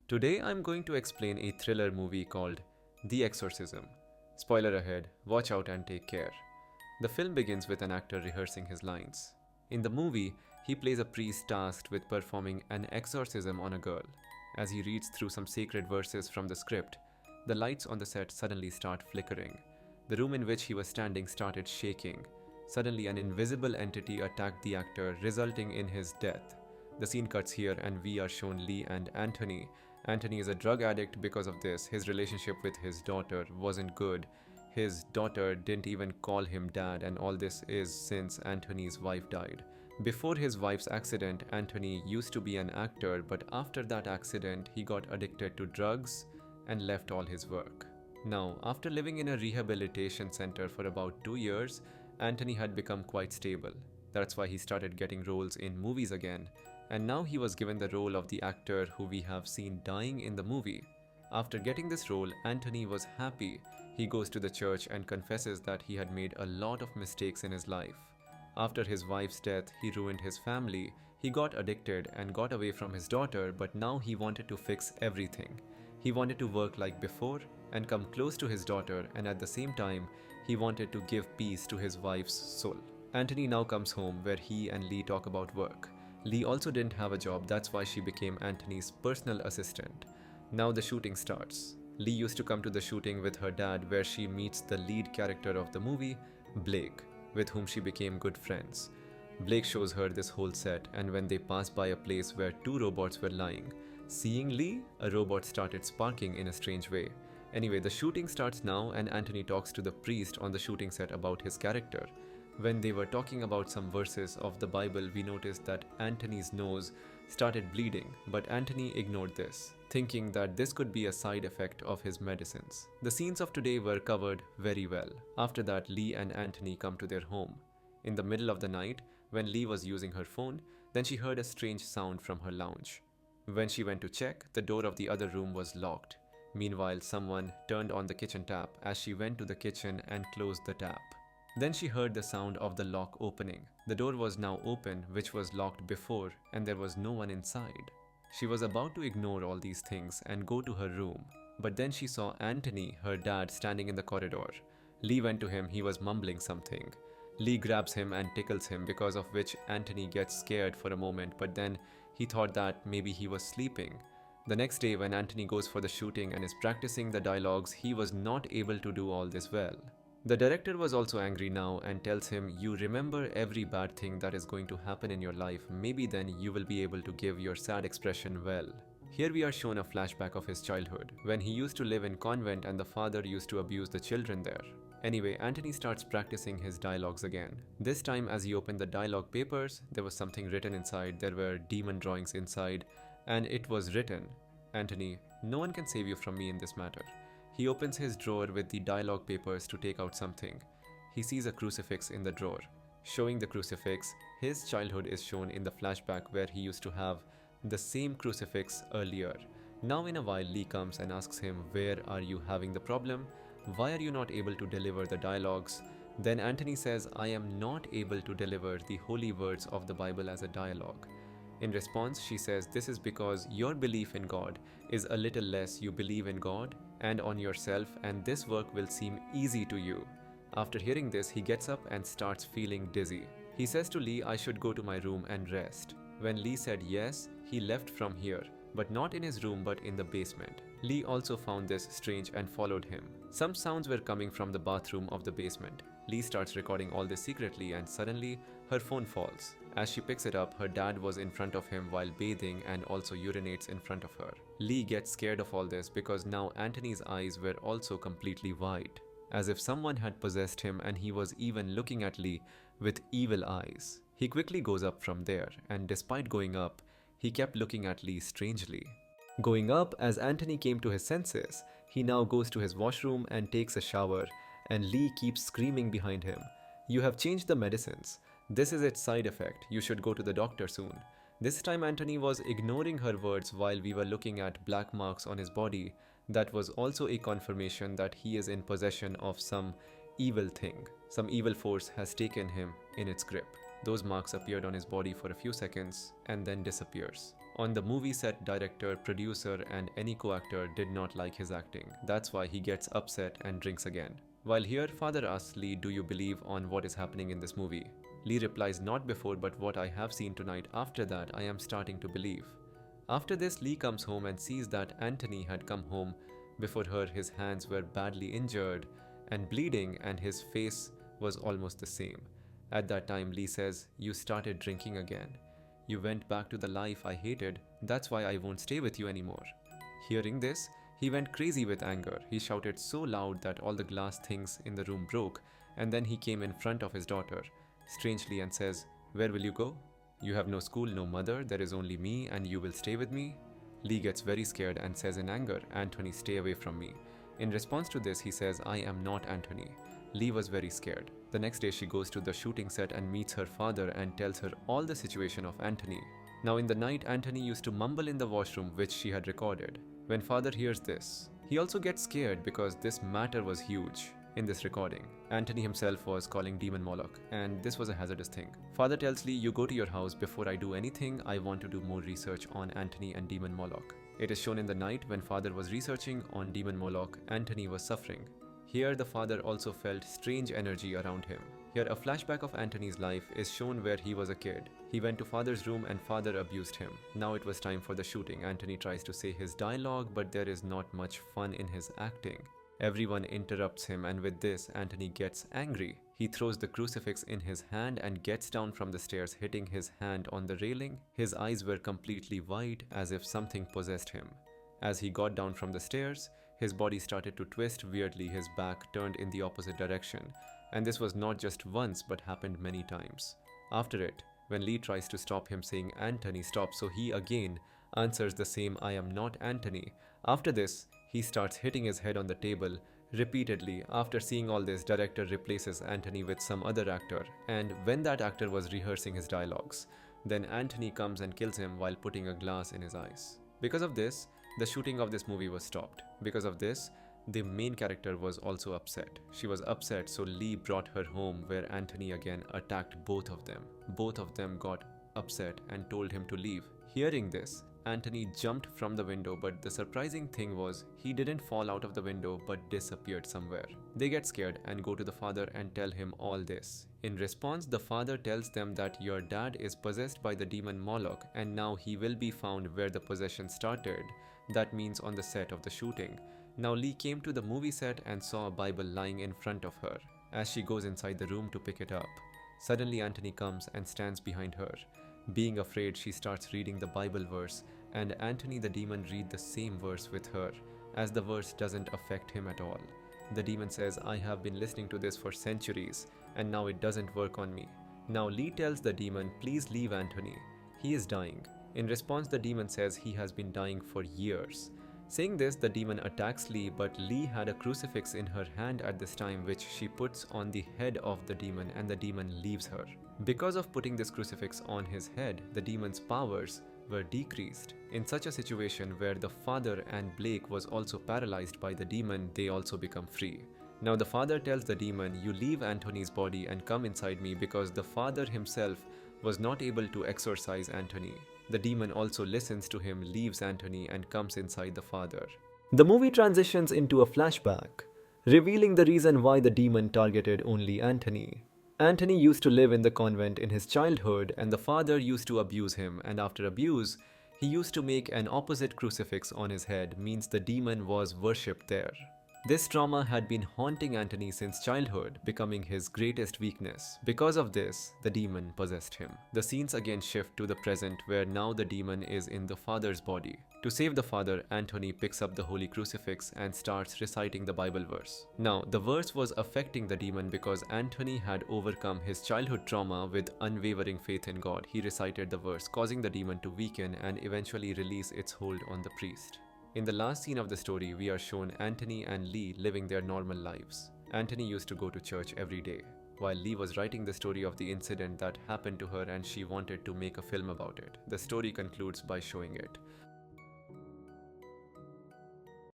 Today I'm going to explain a thriller movie called The Exorcism. Spoiler ahead, watch out and take care. The film begins with an actor rehearsing his lines. In the movie, he plays a priest tasked with performing an exorcism on a girl. As he reads through some sacred verses from the script, the lights on the set suddenly start flickering. The room in which he was standing started shaking. Suddenly, an invisible entity attacked the actor, resulting in his death. The scene cuts here and we are shown Lee and Anthony. Anthony is a drug addict because of this. His relationship with his daughter wasn't good. His daughter didn't even call him dad, and all this is since Anthony's wife died. Before his wife's accident, Anthony used to be an actor, but after that accident, he got addicted to drugs and left all his work. Now, after living in a rehabilitation center for about 2 years, Anthony had become quite stable. That's why he started getting roles in movies again. And now he was given the role of the actor who we have seen dying in the movie. After getting this role, Anthony was happy. He goes to the church and confesses that he had made a lot of mistakes in his life. After his wife's death, he ruined his family. He got addicted and got away from his daughter, but now he wanted to fix everything. He wanted to work like before and come close to his daughter, and at the same time, he wanted to give peace to his wife's soul. Anthony now comes home where he and Lee talk about work. Lee also didn't have a job, that's why she became Anthony's personal assistant. Now the shooting starts. Lee used to come to the shooting with her dad, where she meets the lead character of the movie, Blake, with whom she became good friends. Blake shows her this whole set, and when they pass by a place where 2 robots were lying, seeing Lee, a robot started sparking in a strange way. Anyway, the shooting starts now and Anthony talks to the priest on the shooting set about his character. When they were talking about some verses of the Bible, we noticed that Anthony's nose started bleeding, but Anthony ignored this, thinking that this could be a side effect of his medicines. The scenes of today were covered very well. After that, Lee and Anthony come to their home. In the middle of the night, when Lee was using her phone, then she heard a strange sound from her lounge. When she went to check, the door of the other room was locked. Meanwhile, someone turned on the kitchen tap as she went to the kitchen and closed the tap. Then she heard the sound of the lock opening. The door was now open, which was locked before, and there was no one inside. She was about to ignore all these things and go to her room, but then she saw Anthony, her dad, standing in the corridor. Lee went to him, he was mumbling something. Lee grabs him and tickles him, because of which Anthony gets scared for a moment, but then he thought that maybe he was sleeping. The next day, when Anthony goes for the shooting and is practicing the dialogues, he was not able to do all this well. The director was also angry now and tells him, you remember every bad thing that is going to happen in your life, maybe then you will be able to give your sad expression well. Here we are shown a flashback of his childhood, when he used to live in convent and the father used to abuse the children there. Anyway, Anthony starts practicing his dialogues again. This time as he opened the dialogue papers, there was something written inside, there were demon drawings inside, and it was written, Anthony, no one can save you from me in this matter. He opens his drawer with the dialogue papers to take out something. He sees a crucifix in the drawer. Showing the crucifix, his childhood is shown in the flashback where he used to have the same crucifix earlier. Now in a while, Lee comes and asks him, where are you having the problem? Why are you not able to deliver the dialogues? Then Anthony says, I am not able to deliver the holy words of the Bible as a dialogue. In response, she says, this is because your belief in God is a little less. You believe in God and on yourself, and this work will seem easy to you. After hearing this, he gets up and starts feeling dizzy. He says to Lee, I should go to my room and rest. When Lee said yes, he left from here, but not in his room but in the basement. Lee also found this strange and followed him. Some sounds were coming from the bathroom of the basement. Lee starts recording all this secretly and suddenly her phone falls. As she picks it up, her dad was in front of him while bathing and also urinates in front of her. Lee gets scared of all this because now Anthony's eyes were also completely white, as if someone had possessed him, and he was even looking at Lee with evil eyes. He quickly goes up from there, and despite going up, he kept looking at Lee strangely. Going up, as Anthony came to his senses, he now goes to his washroom and takes a shower, and Lee keeps screaming behind him, you have changed the medicines. This is its side effect. You should go to the doctor soon. This time Anthony was ignoring her words while we were looking at black marks on his body. That was also a confirmation that he is in possession of some evil thing. Some evil force has taken him in its grip. Those marks appeared on his body for a few seconds and then disappears. On the movie set, director, producer, and any co-actor did not like his acting. That's why he gets upset and drinks again. While here, father asks Lee, "Do you believe on what is happening in this movie?" Lee replies, "Not before, but what I have seen tonight, after that, I am starting to believe." After this, Lee comes home and sees that Anthony had come home before her. His hands were badly injured and bleeding, and his face was almost the same. At that time, Lee says, "You started drinking again. You went back to the life I hated. That's why I won't stay with you anymore." Hearing this, he went crazy with anger. He shouted so loud that all the glass things in the room broke, and then he came in front of his daughter, strangely, and says, "Where will you go? You have no school, no mother, there is only me, and you will stay with me?" Lee gets very scared and says in anger, "Anthony, stay away from me." In response to this, he says, "I am not Anthony." Lee was very scared. The next day, she goes to the shooting set and meets her father and tells her all the situation of Anthony. Now in the night, Anthony used to mumble in the washroom, which she had recorded. When father hears this, he also gets scared because this matter was huge. In this recording, Anthony himself was calling Demon Moloch, and this was a hazardous thing. Father tells Lee, "You go to your house. Before I do anything, I want to do more research on Anthony and Demon Moloch." It is shown in the night when father was researching on Demon Moloch, Anthony was suffering. Here the father also felt strange energy around him. Here a flashback of Anthony's life is shown where he was a kid. He went to father's room and father abused him. Now it was time for the shooting. Anthony tries to say his dialogue, but there is not much fun in his acting. Everyone interrupts him, and with this, Anthony gets angry. He throws the crucifix in his hand and gets down from the stairs, hitting his hand on the railing. His eyes were completely white, as if something possessed him. As he got down from the stairs, his body started to twist weirdly, his back turned in the opposite direction. And this was not just once, but happened many times. After it, when Lee tries to stop him saying, "Anthony, stop," so he again answers the same, "I am not Anthony." After this, he starts hitting his head on the table repeatedly. After seeing all this, director replaces Anthony with some other actor, and when that actor was rehearsing his dialogues, then Anthony comes and kills him while putting a glass in his eyes. Because of this, the shooting of this movie was stopped. Because of this, the main character was also upset. She was upset, so Lee brought her home where Anthony again attacked both of them. Both of them got upset and told him to leave. Hearing this, Anthony jumped from the window, but the surprising thing was he didn't fall out of the window but disappeared somewhere. They get scared and go to the father and tell him all this. In response, the father tells them that your dad is possessed by the demon Moloch, and now he will be found where the possession started. That means on the set of the shooting. Now Lee came to the movie set and saw a Bible lying in front of her. As she goes inside the room to pick it up, suddenly Anthony comes and stands behind her. Being afraid, she starts reading the Bible verse, and Anthony the demon read the same verse with her, as the verse doesn't affect him at all. The demon says, "I have been listening to this for centuries, and now it doesn't work on me." Now Lee tells the demon, "Please leave Anthony. He is dying." In response, the demon says he has been dying for years. Saying this, the demon attacks Lee, but Lee had a crucifix in her hand at this time, which she puts on the head of the demon, and the demon leaves her. Because of putting this crucifix on his head, the demon's powers were decreased. In such a situation where the father and Blake was also paralyzed by the demon, they also become free. Now the father tells the demon, "You leave Anthony's body and come inside me," because the father himself was not able to exorcise Anthony. The demon also listens to him, leaves Anthony, and comes inside the father. The movie transitions into a flashback, revealing the reason why the demon targeted only Anthony. Anthony used to live in the convent in his childhood, and the father used to abuse him, and after abuse, he used to make an opposite crucifix on his head, means the demon was worshipped there. This trauma had been haunting Anthony since childhood, becoming his greatest weakness. Because of this, the demon possessed him. The scenes again shift to the present, where now the demon is in the father's body. To save the father, Anthony picks up the holy crucifix and starts reciting the Bible verse. Now, the verse was affecting the demon because Anthony had overcome his childhood trauma with unwavering faith in God. He recited the verse, causing the demon to weaken and eventually release its hold on the priest. In the last scene of the story, we are shown Anthony and Lee living their normal lives. Anthony used to go to church every day, while Lee was writing the story of the incident that happened to her, and she wanted to make a film about it. The story concludes by showing it.